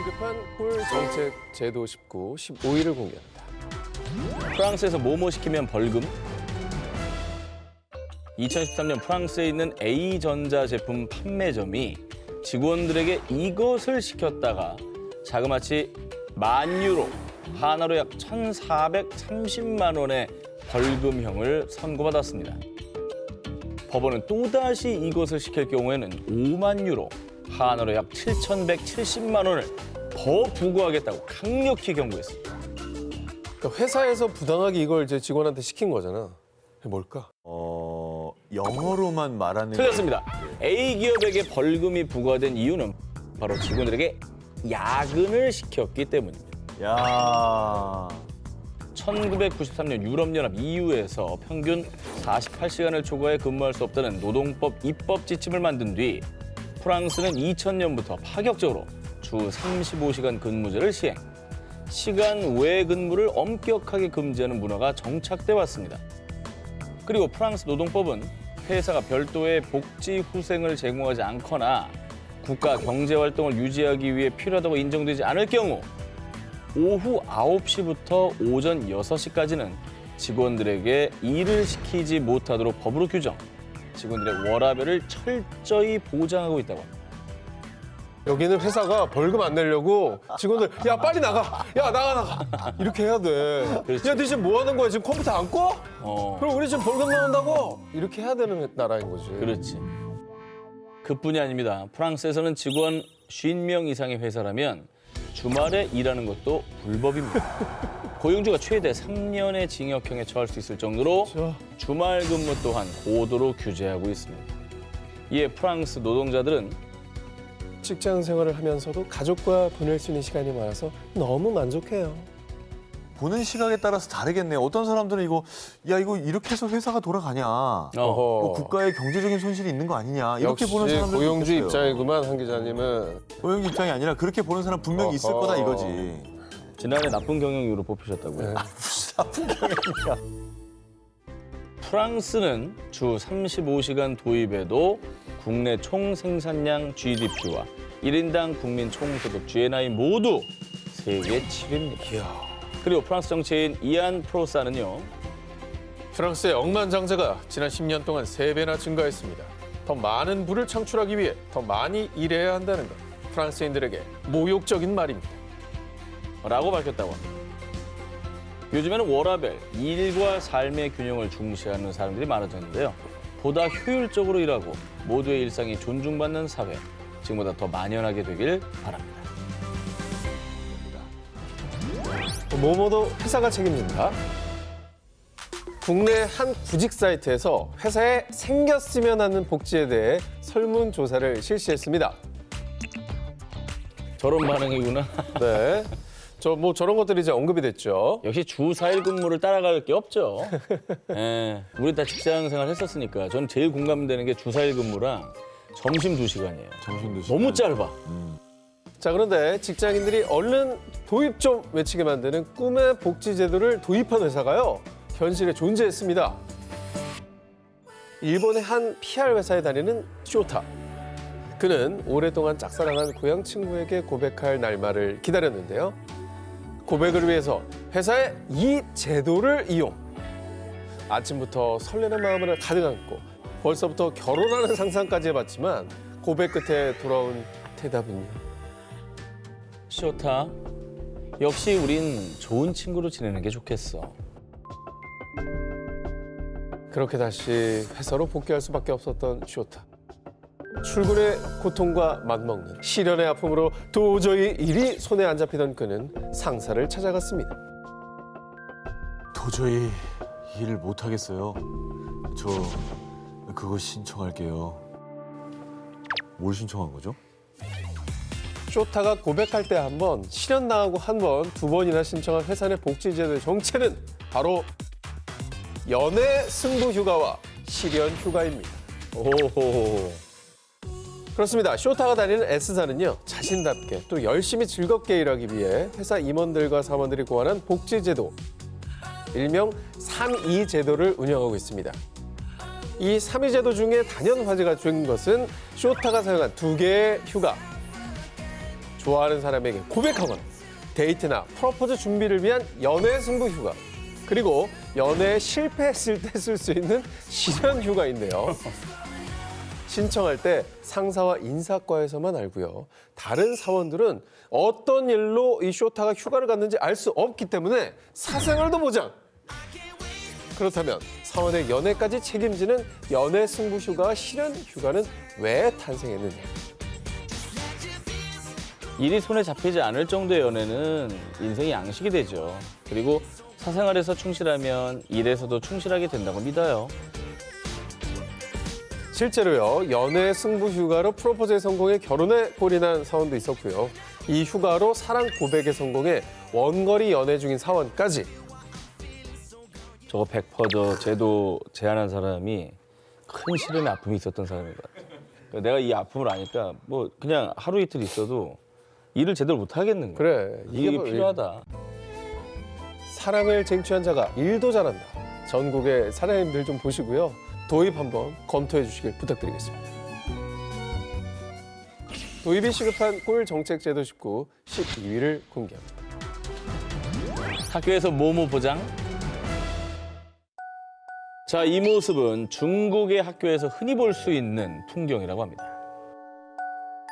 시급한 꿀 정책 제도 19, 15일을 공개합니다. 프랑스에서 뭐뭐 시키면 벌금? 2013년 프랑스에 있는 A전자 제품 판매점이 직원들에게 이것을 시켰다가 자그마치 10,000유로, 한화로 약 1,430만 원의 벌금형을 선고받았습니다. 법원은 또다시 이것을 시킬 경우에는 5만 유로, 한화로 약 7,170만 원을 더 부과하겠다고 강력히 경고했습니다. 그러니까 회사에서 부당하게 이걸 이제 직원한테 시킨 거잖아. 그게 뭘까? 영어로만 말하는 틀렸습니다. A 기업에게 벌금이 부과된 이유는 바로 직원들에게 야근을 시켰기 때문입니다. 야. 1993년 유럽연합 EU에서 평균 48시간을 초과해 근무할 수 없다는 노동법 입법 지침을 만든 뒤 프랑스는 2000년부터 파격적으로 주 35시간 근무제를 시행, 시간 외 근무를 엄격하게 금지하는 문화가 정착돼 왔습니다. 그리고 프랑스 노동법은 회사가 별도의 복지 후생을 제공하지 않거나 국가 경제 활동을 유지하기 위해 필요하다고 인정되지 않을 경우 오후 9시부터 오전 6시까지는 직원들에게 일을 시키지 못하도록 법으로 규정, 직원들의 워라밸을 철저히 보장하고 있다고 합니다. 여기는 회사가 벌금 안 내려고 직원들 야 빨리 나가, 야 나가 이렇게 해야 돼. 그렇지. 야 너 지금 뭐 하는 거야? 지금 컴퓨터 안 꺼? 어, 그럼 우리 지금 벌금 나온다고? 이렇게 해야 되는 나라인 거지. 그렇지. 그뿐이 아닙니다. 프랑스에서는 직원 50명 이상의 회사라면 주말에 일하는 것도 불법입니다. 고용주가 최대 3년의 징역형에 처할 수 있을 정도로 그렇죠. 주말 근무 또한 고도로 규제하고 있습니다. 이에 프랑스 노동자들은 직장 생활을 하면서도 가족과 보낼 수 있는 시간이 많아서 너무 만족해요. 보는 시각에 따라서 다르겠네요. 어떤 사람들은 이거 이렇게 해서 회사가 돌아가냐. 뭐 국가의 경제적인 손실이 있는 거 아니냐. 이렇게 역시 보는 사람들도 고용주 있겠어요. 입장이구만, 한 기자님은. 고용주 입장이 아니라 그렇게 보는 사람 분명히 있을 어허. 거다 이거지. 지난해 나쁜 경영 이유로 뽑히셨다고요? 무슨 나쁜 경영이야. 프랑스는 주 35시간 도입에도 국내 총 생산량 GDP와 1인당 국민 총소득 GNI 모두 세계 7위입니다. 그리고 프랑스 정치인 이안 프로사는요. 프랑스의 억만장자가 지난 10년 동안 3배나 증가했습니다. 더 많은 부를 창출하기 위해 더 많이 일해야 한다는 것. 프랑스인들에게 모욕적인 말입니다. 라고 밝혔다고 합니다. 요즘에는 워라밸, 일과 삶의 균형을 중시하는 사람들이 많아졌는데요. 보다 효율적으로 일하고 모두의 일상이 존중받는 사회, 지금보다 더 만연하게 되길 바랍니다. 뭐뭐도 회사가 책임진다. 국내 한 구직 사이트에서 회사에 생겼으면 하는 복지에 대해 설문조사를 실시했습니다. 저런 반응이구나. 네. 저런 것들이 이제 언급이 됐죠. 역시 주 4일 근무를 따라갈 게 없죠. 예, 우리 다 직장 생활 했었으니까. 저는 제일 공감되는 게 주 4일 근무랑 점심 2시간이에요. 점심도 너무 짧아. 자, 그런데 직장인들이 얼른 도입 좀 외치게 만드는 꿈의 복지 제도를 도입한 회사가요, 현실에 존재했습니다. 일본의 한 PR 회사에 다니는 쇼타. 그는 오랫동안 짝사랑한 고향 친구에게 고백할 날만을 기다렸는데요. 고백을 위해서 회사의 이 제도를 이용. 아침부터 설레는 마음을 가득 안고 벌써부터 결혼하는 상상까지 해봤지만 고백 끝에 돌아온 대답은요. 쇼타, 역시 우린 좋은 친구로 지내는 게 좋겠어. 그렇게 다시 회사로 복귀할 수밖에 없었던 쇼타. 출근의 고통과 맞먹는 시련의 아픔으로 도저히 일이 손에 안 잡히던 그는 상사를 찾아갔습니다. 도저히 일을 못 하겠어요. 저 그거 신청할게요. 뭘 신청한 거죠? 쇼타가 고백할 때 한 번, 실현당하고 한 번, 2번이나 신청한 회사 내 복지제도의 정체는 바로 연애 승부휴가와 실현휴가입니다. 오호. 그렇습니다. 쇼타가 다니는 S사는요, 자신답게 또 열심히 즐겁게 일하기 위해 회사 임원들과 사원들이 고안한 복지제도, 일명 3이 제도를 운영하고 있습니다. 이 3이 제도 중에 단연 화제가 된 것은 쇼타가 사용한 2개의 휴가. 좋아하는 사람에게 고백하거나 데이트나 프로포즈 준비를 위한 연애 승부 휴가, 그리고 연애에 실패했을 때 쓸 수 있는 실현 휴가인데요. 신청할 때 상사와 인사과에서만 알고요. 다른 사원들은 어떤 일로 이 쇼타가 휴가를 갔는지 알 수 없기 때문에 사생활도 보장. 그렇다면 사원의 연애까지 책임지는 연애 승부 휴가와 실현 휴가는 왜 탄생했느냐? 일이 손에 잡히지 않을 정도의 연애는 인생의 양식이 되죠. 그리고 사생활에서 충실하면 일에서도 충실하게 된다고 믿어요. 실제로요, 연애 승부 휴가로 프로포즈에 성공해 결혼에 골인한 사원도 있었고요. 이 휴가로 사랑 고백에 성공해 원거리 연애 중인 사원까지. 저거 100% 제도 제안한 사람이 큰 시련의 아픔이 있었던 사람인 것 같아요. 그러니까 내가 이 아픔을 아니까 뭐 그냥 하루 이틀 있어도 일을 제대로 못 하겠는 거야. 그래, 이게 뭐 필요하다. 사랑을 쟁취한 자가 일도 잘한다. 전국의 사장님들 좀 보시고요. 도입 한번 검토해 주시길 부탁드리겠습니다. 도입이 시급한 꿀 정책 제도 19 12위를 공개합니다. 학교에서 모모 보장. 자, 이 모습은 중국의 학교에서 흔히 볼 수 있는 풍경이라고 합니다.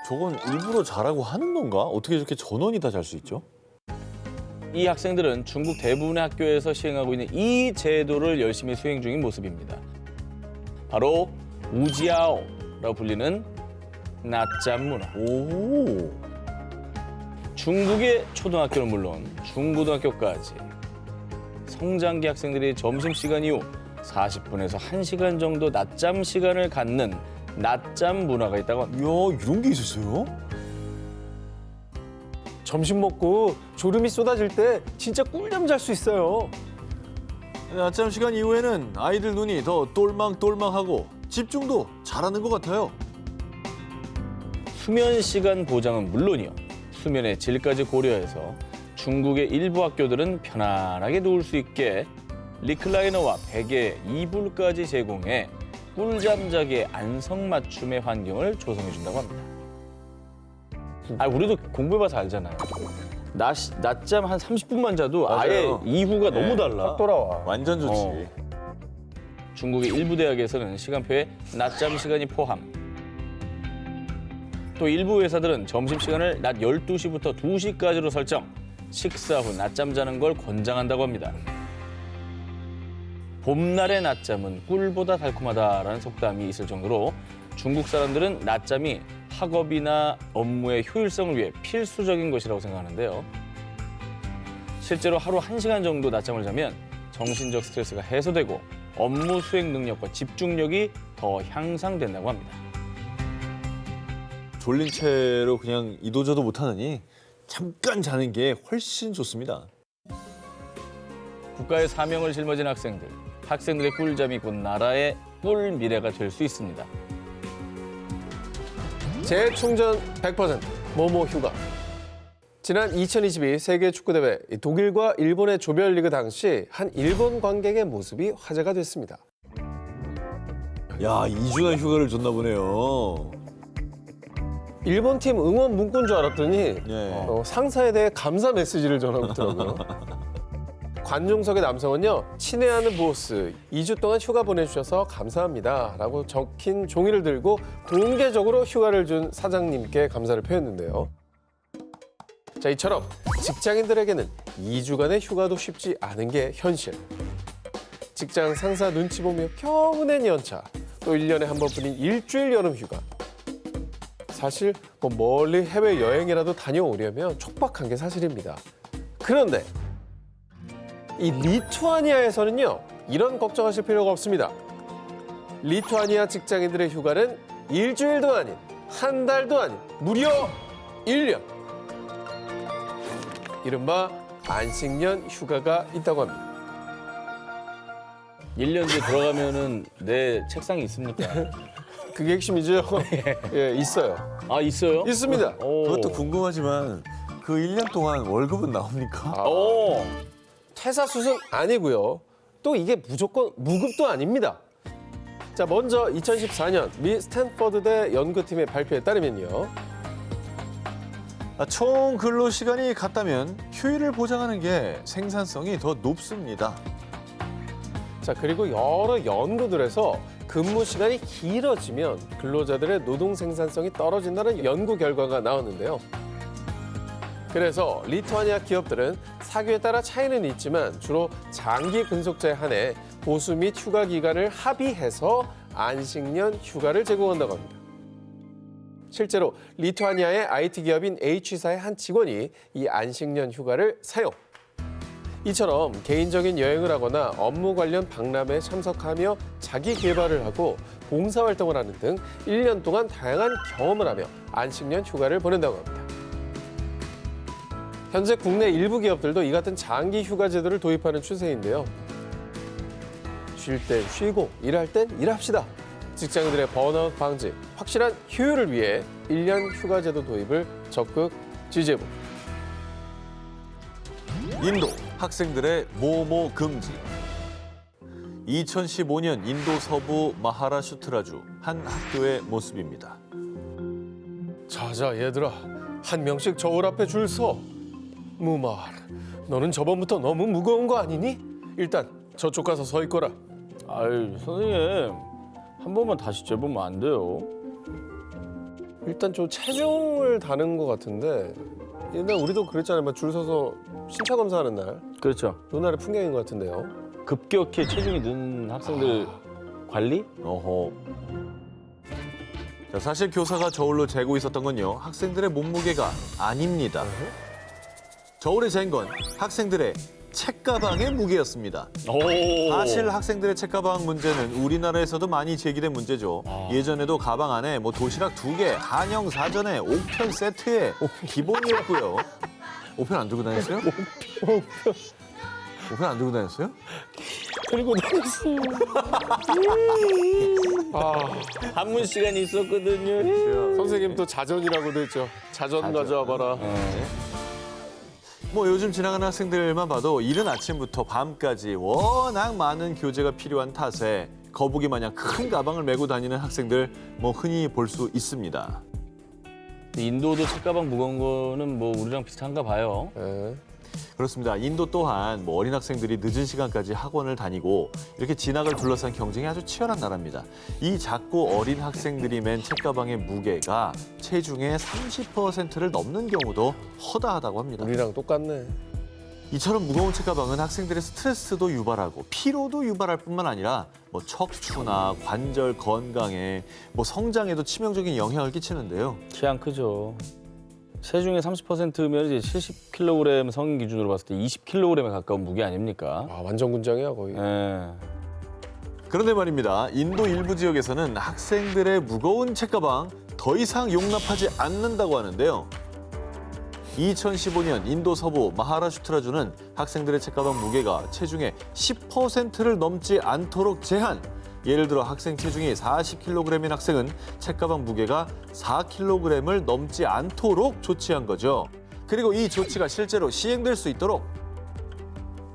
저건 일부러 잘하고 하는 건가? 어떻게 저렇게 전원이 다 잘 수 있죠? 이 학생들은 중국 대부분의 학교에서 시행하고 있는 이 제도를 열심히 수행 중인 모습입니다. 바로 우지아오라고 불리는 낮잠 문화. 오. 중국의 초등학교는 물론 중고등학교까지 성장기 학생들이 점심시간 이후 40분에서 1시간 정도 낮잠 시간을 갖는 낮잠 문화가 있다고 합니다. 이야, 이런 게 있었어요? 점심 먹고 졸음이 쏟아질 때 진짜 꿀잠 잘 수 있어요. 낮잠 시간 이후에는 아이들 눈이 더 똘망똘망하고 집중도 잘하는 것 같아요. 수면 시간 보장은 물론이요. 수면의 질까지 고려해서 중국의 일부 학교들은 편안하게 누울 수 있게 리클라이너와 베개, 이불까지 제공해 꿀잠 자기의 안성맞춤의 환경을 조성해 준다고 합니다. 우리도 공부해봐서 알잖아요. 낮잠 한 30분만 자도 아예 맞아요. 이후가 너무 달라. 확 돌아와. 완전 좋지. 중국의 일부 대학에서는 시간표에 낮잠 시간이 포함. 또 일부 회사들은 점심시간을 낮 12시부터 2시까지로 설정. 식사 후 낮잠 자는 걸 권장한다고 합니다. 봄날의 낮잠은 꿀보다 달콤하다라는 속담이 있을 정도로 중국 사람들은 낮잠이 학업이나 업무의 효율성을 위해 필수적인 것이라고 생각하는데요. 실제로 하루 1시간 정도 낮잠을 자면 정신적 스트레스가 해소되고 업무 수행 능력과 집중력이 더 향상된다고 합니다. 졸린 채로 그냥 이도저도 못하느니 잠깐 자는 게 훨씬 좋습니다. 국가의 사명을 짊어진 학생들. 학생들의 꿀잠이 곧 나라의 꿀 미래가 될 수 있습니다. 재충전 100% 모모 휴가. 지난 2022 세계 축구대회 독일과 일본의 조별리그 당시 한 일본 관객의 모습이 화제가 됐습니다. 야, 2주간 휴가를 줬나 보네요. 일본 팀 응원 문구인 줄 알았더니 네. 상사에 대해 감사 메시지를 전하고 있더라고요. 관중석의 남성은요, 친애하는 보스, 2주 동안 휴가 보내주셔서 감사합니다 라고 적힌 종이를 들고 공개적으로 휴가를 준 사장님께 감사를 표했는데요. 자, 이처럼 직장인들에게는 2주간의 휴가도 쉽지 않은 게 현실. 직장 상사 눈치 보며 겨우 낸 연차, 또 1년에 한 번뿐인 일주일 여름 휴가. 사실 뭐 멀리 해외여행이라도 다녀오려면 촉박한 게 사실입니다. 그런데 이 리투아니아에서는요, 이런 걱정하실 필요가 없습니다. 리투아니아 직장인들의 휴가는 일주일도 아닌, 한 달도 아닌, 무려 1년. 이른바 안식년 휴가가 있다고 합니다. 1년 뒤에 돌아가면은 내 책상이 있습니까? 그게 핵심이죠? 예, 있어요. 아, 있어요? 있습니다. 오. 그것도 궁금하지만 그 1년 동안 월급은 나옵니까? 오. 퇴사 수순 아니고요. 또 이게 무조건 무급도 아닙니다. 자, 먼저 2014년 미 스탠퍼드대 연구팀의 발표에 따르면요. 총 근로 시간이 같다면 휴일을 보장하는 게 생산성이 더 높습니다. 자, 그리고 여러 연구들에서 근무 시간이 길어지면 근로자들의 노동 생산성이 떨어진다는 연구 결과가 나왔는데요. 그래서 리투아니아 기업들은 사규에 따라 차이는 있지만 주로 장기 근속자에 한해 보수 및 휴가 기간을 합의해서 안식년 휴가를 제공한다고 합니다. 실제로 리투아니아의 IT 기업인 H사의 한 직원이 이 안식년 휴가를 사용. 이처럼 개인적인 여행을 하거나 업무 관련 박람회에 참석하며 자기 개발을 하고 봉사활동을 하는 등 1년 동안 다양한 경험을 하며 안식년 휴가를 보낸다고 합니다. 현재 국내 일부 기업들도 이 같은 장기 휴가 제도를 도입하는 추세인데요. 쉴 땐 쉬고 일할 땐 일합시다. 직장인들의 번아웃 방지, 확실한 효율을 위해 1년 휴가 제도 도입을 적극 지지해봅니다. 인도 학생들의 모모 금지. 2015년 인도 서부 마하라슈트라주 한 학교의 모습입니다. 자자 얘들아, 한 명씩 저울 앞에 줄 서. 무말, 너는 저번부터 너무 무거운 거 아니니? 일단 저쪽 가서 서 있거라. 아유, 선생님. 한 번만 다시 재보면 안 돼요? 일단 저 체중을 다는 것 같은데 옛날 우리도 그랬잖아요. 막 줄 서서 신차 검사하는 날. 그렇죠. 그날의 풍경인 것 같은데요. 급격히 체중이 는 학생들 관리? 어허. 자, 사실 교사가 저울로 재고 있었던 건요, 학생들의 몸무게가 아닙니다. 저울에 잰 건 학생들의 책가방의 무게였습니다. 오. 사실 학생들의 책가방 문제는 우리나라에서도 많이 제기된 문제죠. 예전에도 가방 안에 뭐 도시락 2개, 한영 사전에 5편 세트에 기본이었고요. 5편 안 들고 다녔어요? 5편 안 들고 다녔어요? 그리고 다녔어요. 한문 시간이 있었거든요. 선생님 또 자전이라고도 했죠. 자전 가져와 봐라. 뭐 요즘 지나가는 학생들만 봐도 이른 아침부터 밤까지 워낙 많은 교재가 필요한 탓에 거북이 마냥 큰 가방을 메고 다니는 학생들 뭐 흔히 볼 수 있습니다. 인도도 책가방 무거운 거는 뭐 우리랑 비슷한가 봐요. 네. 그렇습니다. 인도 또한 뭐 어린 학생들이 늦은 시간까지 학원을 다니고 이렇게 진학을 둘러싼 경쟁이 아주 치열한 나라입니다. 이 작고 어린 학생들이 맨 책가방의 무게가 체중의 30%를 넘는 경우도 허다하다고 합니다. 우리랑 똑같네. 이처럼 무거운 책가방은 학생들의 스트레스도 유발하고 피로도 유발할 뿐만 아니라 뭐 척추나 관절 건강에 뭐 성장에도 치명적인 영향을 끼치는데요. 취향 크죠. 체중의 30%면 이제 70kg 성인 기준으로 봤을 때 20kg에 가까운 무게 아닙니까? 아, 완전 군장이야 거의. 예. 그런데 말입니다. 인도 일부 지역에서는 학생들의 무거운 책가방 더 이상 용납하지 않는다고 하는데요. 2015년 인도 서부 마하라슈트라주는 학생들의 책가방 무게가 체중의 10%를 넘지 않도록 제한. 예를 들어 학생 체중이 40kg인 학생은 책가방 무게가 4kg을 넘지 않도록 조치한 거죠. 그리고 이 조치가 실제로 시행될 수 있도록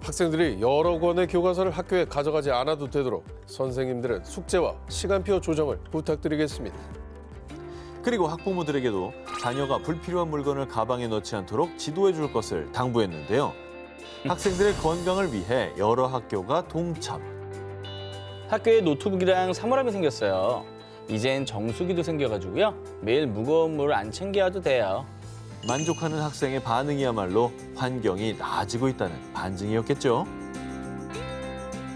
학생들이 여러 권의 교과서를 학교에 가져가지 않아도 되도록 선생님들은 숙제와 시간표 조정을 부탁드리겠습니다. 그리고 학부모들에게도 자녀가 불필요한 물건을 가방에 넣지 않도록 지도해 줄 것을 당부했는데요. 학생들의 건강을 위해 여러 학교가 동참. 학교에 노트북이랑 사물함이 생겼어요. 이젠 정수기도 생겨가지고요. 매일 무거운 물을 안 챙겨와도 돼요. 만족하는 학생의 반응이야말로 환경이 나아지고 있다는 반증이었겠죠.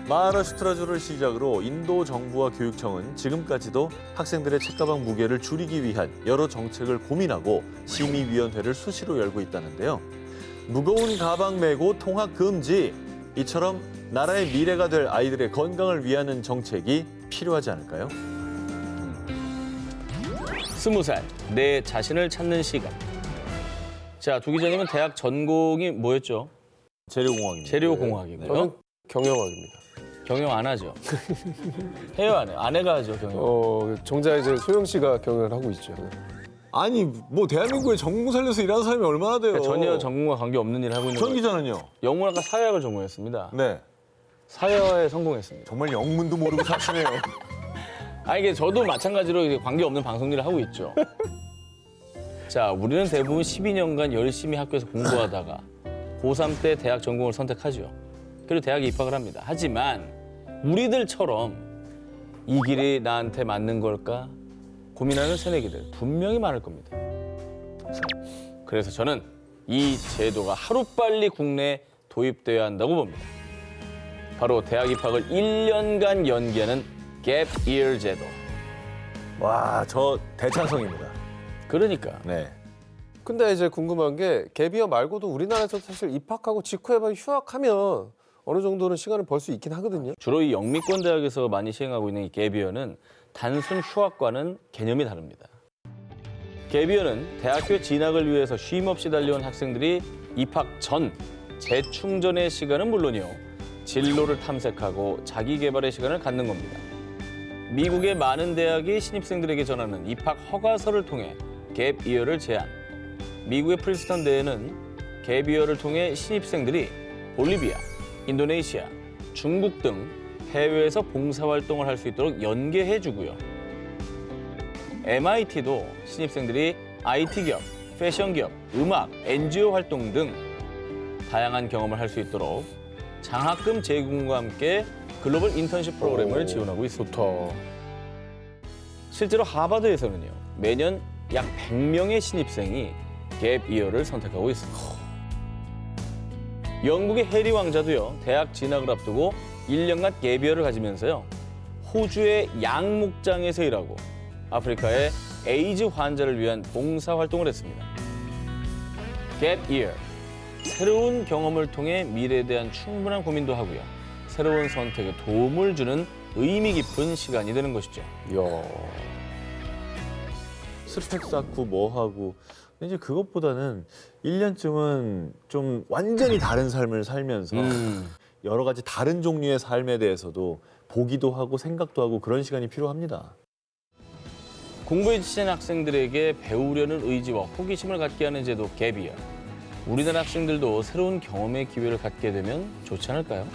마하라슈트라주를 시작으로 인도 정부와 교육청은 지금까지도 학생들의 책가방 무게를 줄이기 위한 여러 정책을 고민하고 심의위원회를 수시로 열고 있다는데요. 무거운 가방 메고 통학 금지, 이처럼 나라의 미래가 될 아이들의 건강을 위하는 정책이 필요하지 않을까요? 20살, 내 자신을 찾는 시간. 자, 두 기자님은 대학 전공이 뭐였죠? 재료공학입니다. 재료공학이고요. 저는 경영학입니다. 경영 안 하죠? 해요, 안 해요? 아내가 하죠, 경영. 정작 이제 소영 씨가 경영을 하고 있죠. 아니 뭐 대한민국에 전공 살려서 일하는 사람이 얼마나 돼요? 그러니까 전혀 전공과 관계없는 일을 하고 있는 전 거예요. 기자는요? 영문학과 사회학을 전공했습니다. 네. 사회에 성공했습니다. 정말 영문도 모르고 사시네요. 아니, 이게 저도 마찬가지로 이제 관계없는 방송 일을 하고 있죠. 자, 우리는 대부분 12년간 열심히 학교에서 공부하다가 고3 때 대학 전공을 선택하죠. 그리고 대학에 입학을 합니다. 하지만 우리들처럼 이 길이 나한테 맞는 걸까 고민하는 새내기들 분명히 많을 겁니다. 그래서 저는 이 제도가 하루빨리 국내에 도입돼야 한다고 봅니다. 바로 대학 입학을 1년간 연기하는 갭 이어 제도. 와, 저 대찬성입니다. 그러니까 네. 근데 이제 궁금한 게 갭이어 말고도 우리나라에서 사실 입학하고 직후에 휴학하면 어느 정도는 시간을 벌 수 있긴 하거든요. 주로 이 영미권 대학에서 많이 시행하고 있는 이 갭이어는 단순 휴학과는 개념이 다릅니다. 갭이어는 대학교 진학을 위해서 쉼 없이 달려온 학생들이 입학 전 재충전의 시간은 물론이요. 진로를 탐색하고 자기 개발의 시간을 갖는 겁니다. 미국의 많은 대학이 신입생들에게 전하는 입학 허가서를 통해 갭이어를 제안. 미국의 프린스턴 대에는 갭이어를 통해 신입생들이 볼리비아, 인도네시아, 중국 등 해외에서 봉사활동을 할 수 있도록 연계해주고요. MIT도 신입생들이 IT 기업, 패션 기업, 음악, NGO 활동 등 다양한 경험을 할 수 있도록 장학금 제공과 함께 글로벌 인턴십 프로그램을 지원하고 있습니다. 실제로 하버드에서는요, 매년 약 100명의 신입생이 갭 이어를 선택하고 있습니다. 영국의 해리 왕자도요, 대학 진학을 앞두고 1년간 갭 이어를 가지면서요, 호주의 양목장에서 일하고 아프리카의 에이즈 환자를 위한 봉사활동을 했습니다. 갭 이어, 새로운 경험을 통해 미래에 대한 충분한 고민도 하고요. 새로운 선택에 도움을 주는 의미 깊은 시간이 되는 것이죠. 이야. 스펙 쌓고 뭐 하고. 근데 이제 그것보다는 1년쯤은 좀 완전히 다른 삶을 살면서 여러 가지 다른 종류의 삶에 대해서도 보기도 하고 생각도 하고 그런 시간이 필요합니다. 공부에 지친 학생들에게 배우려는 의지와 호기심을 갖게 하는 제도 갭이어. 우리나라 학생들도 새로운 경험의 기회를 갖게 되면 좋지 않을까요?